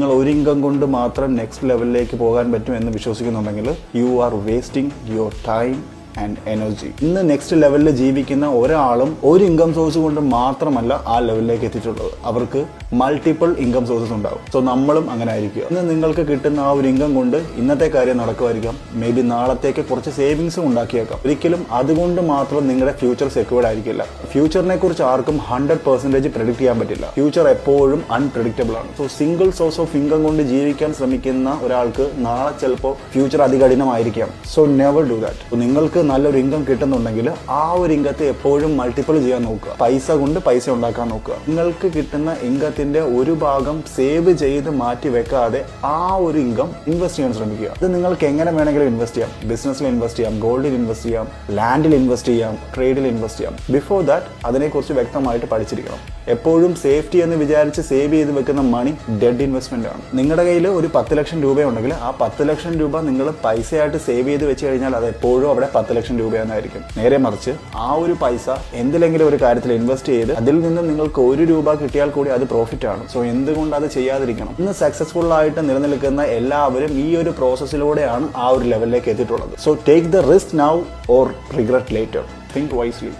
നിങ്ങൾ ഒരു ഇൻകം കൊണ്ട് മാത്രം നെക്സ്റ്റ് ലെവലിലേക്ക് പോകാൻ പറ്റും എന്ന് വിശ്വസിക്കുന്നുണ്ടെങ്കിൽ you are wasting your time and energy. ഇന്ന് നെക്സ്റ്റ് ലെവലിൽ ജീവിക്കുന്ന ഒരാളും ഒരു ഇൻകം സോഴ്സ് കൊണ്ട് മാത്രമല്ല ആ ലെവലിലേക്ക് എത്തിയിട്ടുള്ളത്. അവർക്ക് മൾട്ടിപ്പിൾ ഇൻകം സോഴ്സസ് ഉണ്ടാവും. സോ നമ്മളും അങ്ങനെ ആയിരിക്കുക. ഇന്ന് നിങ്ങൾക്ക് കിട്ടുന്ന ആ ഒരു ഇൻകം കൊണ്ട് ഇന്നത്തെ കാര്യം നടക്കുമായിരിക്കാം. മേ ബി നാളത്തേക്ക് കുറച്ച് സേവിങ്സും ഉണ്ടാക്കിയേക്കാം. ഒരിക്കലും അതുകൊണ്ട് മാത്രം നിങ്ങളുടെ ഫ്യൂച്ചർ സെക്യൂർഡ് ആയിരിക്കില്ല. ഫ്യൂച്ചറിനെ കുറിച്ച് ആർക്കും 100% പ്രെഡിക്റ്റ് ചെയ്യാൻ പറ്റില്ല. ഫ്യൂച്ചർ എപ്പോഴും അൺപ്രെഡിക്റ്റബിൾ ആണ്. So single source of income കൊണ്ട് ജീവിക്കാൻ ശ്രമിക്കുന്ന ഒരാൾക്ക് നാളെ ചിലപ്പോൾ ഫ്യൂച്ചർ അതികഠിനമായിരിക്കാം. So never do that. നിങ്ങൾക്ക് നല്ലൊരു ഇൻകം കിട്ടുന്നുണ്ടെങ്കിൽ ആ ഒരു ഇൻകത്തെ എപ്പോഴും മൾട്ടിപ്പിൾ ചെയ്യാൻ നോക്കുക. പൈസ കൊണ്ട് പൈസ ഉണ്ടാക്കാൻ നോക്കുക. നിങ്ങൾക്ക് കിട്ടുന്ന ഇൻകത്തിന്റെ ഒരു ഭാഗം സേവ് ചെയ്ത് മാറ്റി വെക്കാതെ ആ ഒരു ഇൻകം ഇൻവെസ്റ്റ് ചെയ്യാൻ ശ്രമിക്കുക. ഇത് നിങ്ങൾക്ക് എങ്ങനെ വേണമെങ്കിലും ഇൻവെസ്റ്റ് ചെയ്യാം. ബിസിനസ്സിൽ ഇൻവെസ്റ്റ് ചെയ്യാം, ഗോൾഡിൽ ഇൻവെസ്റ്റ് ചെയ്യാം, ലാൻഡിൽ ഇൻവെസ്റ്റ് ചെയ്യാം, ട്രേഡിൽ ഇൻവെസ്റ്റ് ചെയ്യാം. ബിഫോർ ദാറ്റ് അതിനെക്കുറിച്ച് വ്യക്തമായിട്ട് പഠിച്ചിരിക്കണം. എപ്പോഴും സേഫ്റ്റി എന്ന് വിചാരിച്ച് സേവ് ചെയ്ത് വെക്കുന്ന മണി ഡെഡ് ഇൻവെസ്റ്റ്മെന്റ് ആണ്. നിങ്ങളുടെ കയ്യിൽ ഒരു 10 ലക്ഷം രൂപയുണ്ടെങ്കിൽ ആ 10 ലക്ഷം രൂപ നിങ്ങൾ പൈസയായിട്ട് സേവ് ചെയ്ത് വെച്ച് കഴിഞ്ഞാൽ അത് എപ്പോഴും അവിടെ 10 ലക്ഷം രൂപയെന്നായിരിക്കും. നേരെ മറിച്ച് ആ ഒരു പൈസ എന്തിലെങ്കിലും ഒരു കാര്യത്തിൽ ഇൻവെസ്റ്റ് ചെയ്ത് അതിൽ നിന്ന് നിങ്ങൾക്ക് 1 രൂപ കിട്ടിയാൽ കൂടി അത് പ്രോഫിറ്റ് ആണ്. സോ എന്തുകൊണ്ട് അത് ചെയ്യാതിരിക്കണം? ഇന്ന് സക്സസ്ഫുൾ ആയിട്ട് നിലനിൽക്കുന്ന എല്ലാവരും ഈ ഒരു പ്രോസസ്സിലൂടെയാണ് ആ ഒരു ലെവലിലേക്ക് എത്തിയിട്ടുള്ളത്. So take the risk now or regret later. Think wisely.